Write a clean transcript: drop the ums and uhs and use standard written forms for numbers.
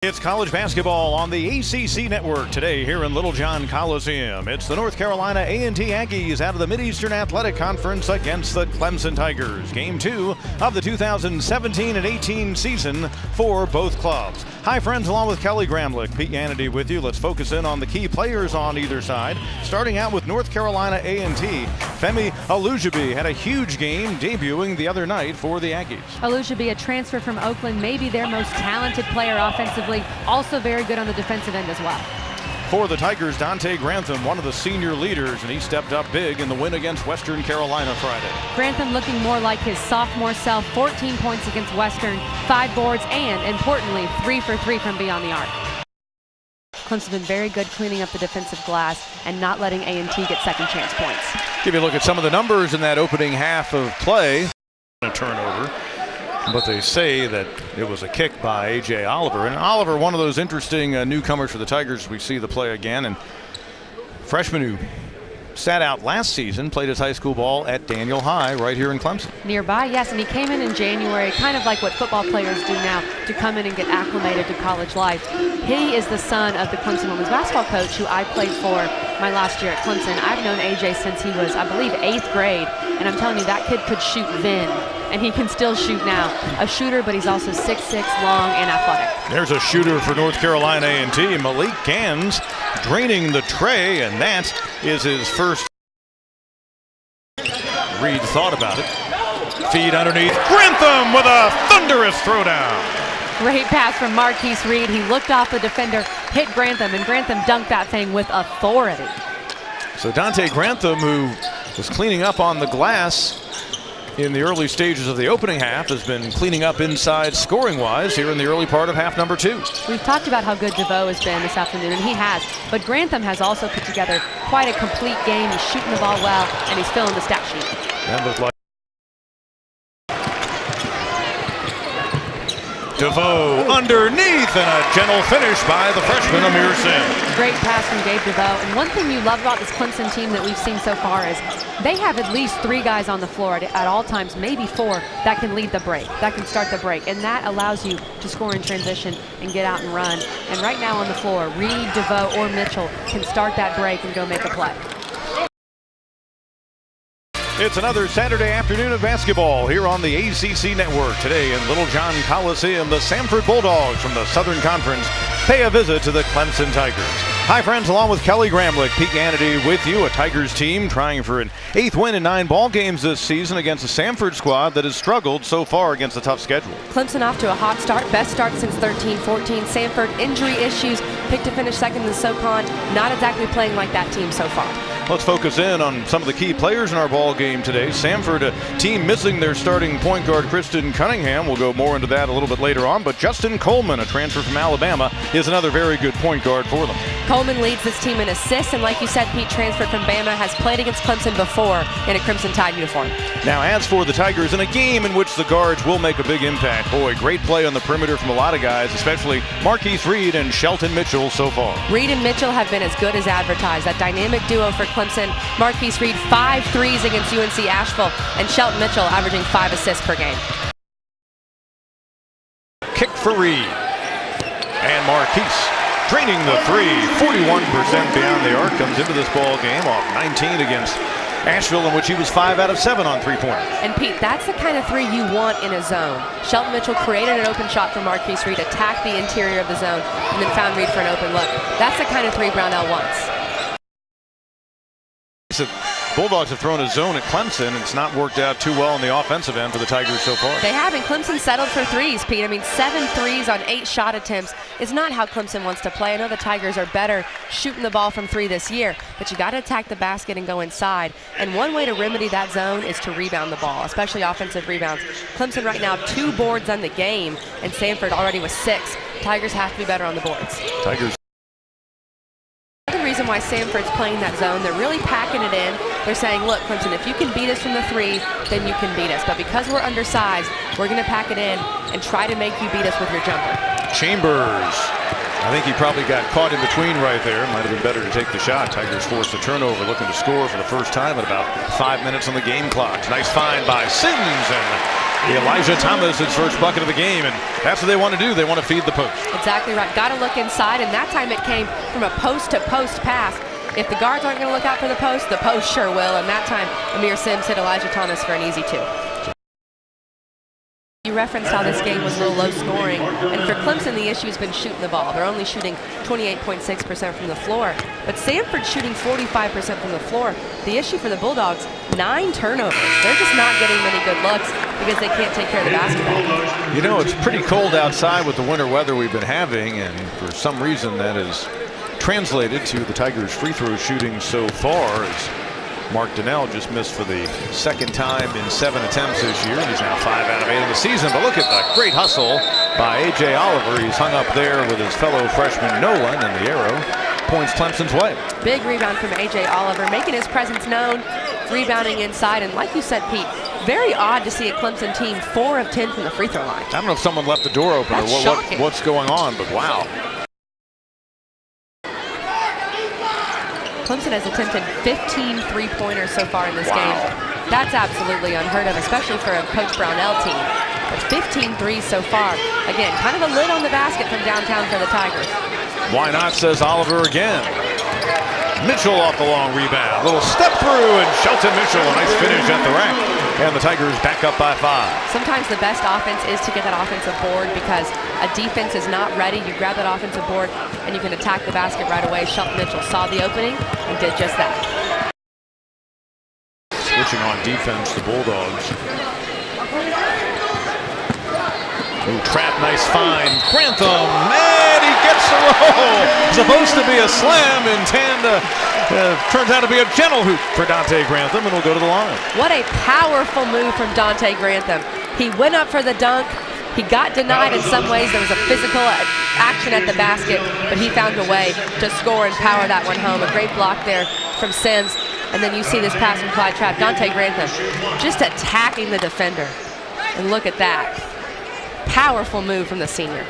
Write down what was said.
It's college basketball on the ACC Network today here in Littlejohn Coliseum. It's the North Carolina A&T Aggies out of the Mid-Eastern Athletic Conference against the Clemson Tigers. Game 2 of the 2017 and 18 season for both clubs. Hi friends, along with Kelly Gramlich, Pete Yanity with you. Let's focus in on the key players on either side. Starting out with North Carolina A&T, Femi Olujobi had a huge game debuting the other night for the Aggies. Olujobi, a transfer from Oakland, maybe their most talented player offensively. Also very good on the defensive end as well. For the Tigers, Donte Grantham, one of the senior leaders, and he stepped up big in the win against Western Carolina Friday. Grantham looking more like his sophomore self, 14 points against Western, 5 boards, and importantly, 3 for 3 from beyond the arc. Clemson's been very good cleaning up the defensive glass and not letting A&T get second chance points. Give you a look at some of the numbers in that opening half of play. A turnover. But they say that it was a kick by A.J. Oliver. And Oliver, one of those interesting newcomers for the Tigers. We see the play again. And freshman who sat out last season, played his high school ball at Daniel High right here in Clemson. Nearby, yes. And he came in January, kind of like what football players do now, to come in and get acclimated to college life. He is the son of the Clemson women's basketball coach who I played for my last year at Clemson. I've known A.J. since he was, I believe, 8th grade. And I'm telling you, that kid could shoot then. And he can still shoot now. A shooter, but he's also 6'6", long, and athletic. There's a shooter for North Carolina A&T, Malik Gans, draining the tray, and that is his first. Reed thought about it. Feed underneath. Grantham with a thunderous throwdown. Great pass from Marquise Reed. He looked off the defender, hit Grantham, and Grantham dunked that thing with authority. So Donte Grantham, who was cleaning up on the glass in the early stages of the opening half, has been cleaning up inside scoring-wise here in the early part of half number 2. We've talked about how good DeVoe has been this afternoon, and he has. But Grantham has also put together quite a complete game. He's shooting the ball well, and he's filling the stat sheet. That looked like DeVoe underneath, and a gentle finish by the freshman Amir Singh. Great pass from Gabe DeVoe. And one thing you love about this Clemson team that we've seen so far is they have at least 3 guys on the floor at all times, maybe 4, that can lead the break, that can start the break. And that allows you to score in transition and get out and run. And right now on the floor, Reed, DeVoe, or Mitchell can start that break and go make a play. It's another Saturday afternoon of basketball here on the ACC Network. Today in Littlejohn Coliseum, the Samford Bulldogs from the Southern Conference pay a visit to the Clemson Tigers. Hi friends, along with Kelly Gramlich, Pete Yanity with you. A Tigers team trying for an 8th win in 9 ball games this season against a Samford squad that has struggled so far against a tough schedule. Clemson off to a hot start, best start since 13-14. Samford injury issues, picked to finish second in the SoCon. Not exactly playing like that team so far. Let's focus in on some of the key players in our ball game today. Samford, a team missing their starting point guard Kristen Cunningham. We'll go more into that a little bit later on. But Justin Coleman, a transfer from Alabama, is another very good point guard for them. Coleman leads this team in assists, and like you said, Pete, transferred from Bama, has played against Clemson before in a Crimson Tide uniform. Now, as for the Tigers, in a game in which the guards will make a big impact, boy, great play on the perimeter from a lot of guys, especially Marquise Reed and Shelton Mitchell so far. Reed and Mitchell have been as good as advertised. That dynamic duo for Clemson. Marquise Reed, 5 threes against UNC-Asheville, and Shelton Mitchell averaging 5 assists per game. Kick for Reed. And Marquise draining the 3, 41% beyond the arc, comes into this ball game off 19 against Asheville, in which he was 5 out of 7 on 3-pointers. And Pete, that's the kind of 3 you want in a zone. Shelton Mitchell created an open shot for Marquise Reed, attacked the interior of the zone, and then found Reed for an open look. That's the kind of 3 Brownell wants. The Bulldogs have thrown a zone at Clemson. It's not worked out too well on the offensive end for the Tigers so far. They haven't. Clemson settled for 3s, Pete. I mean, 7 threes on 8 shot attempts is not how Clemson wants to play. I know the Tigers are better shooting the ball from 3 this year, but you got to attack the basket and go inside. And one way to remedy that zone is to rebound the ball, especially offensive rebounds. Clemson right now 2 boards on the game, and Samford already with 6. Tigers have to be better on the boards. Tigers. The reason why Samford's playing that zone, they're really packing it in. They're saying, look, Clemson, if you can beat us from the 3, then you can beat us. But because we're undersized, we're going to pack it in and try to make you beat us with your jumper. Chambers. I think he probably got caught in between right there. Might have been better to take the shot. Tigers forced a turnover, looking to score for the first time in about 5 minutes on the game clock. Nice find by Sims, and Elijah Thomas, his first bucket of the game, and that's what they want to do. They want to feed the post. Exactly right. Got to look inside, and that time it came from a post-to-post pass. If the guards aren't going to look out for the post sure will, and that time Amir Sims hit Elijah Thomas for an easy 2. You referenced how this game was a little low scoring, and for Clemson the issue has been shooting the ball. They're only shooting 28.6% from the floor, but Samford shooting 45% from the floor. The issue for the Bulldogs, 9 turnovers. They're just not getting many good looks because they can't take care of the basketball. You know, it's pretty cold outside with the winter weather we've been having, and for some reason that is translated to the Tigers' free throw shooting so far, as Mark Donnell just missed for the second time in 7 attempts this year. He's now 5 out of 8 of the season. But look at the great hustle by A.J. Oliver. He's hung up there with his fellow freshman Nolan, and the arrow points Clemson's way. Big rebound from A.J. Oliver, making his presence known, rebounding inside. And like you said, Pete, very odd to see a Clemson team 4 of 10 from the free throw line. I don't know if someone left the door open or what's going on, but wow. Clemson has attempted 15 three-pointers so far in this game. That's absolutely unheard of, especially for a Coach Brownell team. But 15 threes so far. Again, kind of a lid on the basket from downtown for the Tigers. Why not, says Oliver again. Mitchell off the long rebound. Little step through, and Shelton Mitchell, a nice finish at the rack. And the Tigers back up by 5. Sometimes the best offense is to get that offensive board because a defense is not ready. You grab that offensive board and you can attack the basket right away. Shelton Mitchell saw the opening and did just that. Switching on defense, the Bulldogs. Ooh, trap, nice find. Grantham, and he gets the roll. Supposed to be a slam, and Tanda turns out to be a gentle hoop for Dante Grantham, and will go to the line. What a powerful move from Dante Grantham. He went up for the dunk. He got denied in some ways. There was a physical action at the basket, but he found a way to score and power that one home. A great block there from Sims. And then you see this pass from Clyde Trapp. Dante Grantham just attacking the defender. And look at that. Powerful move from the senior.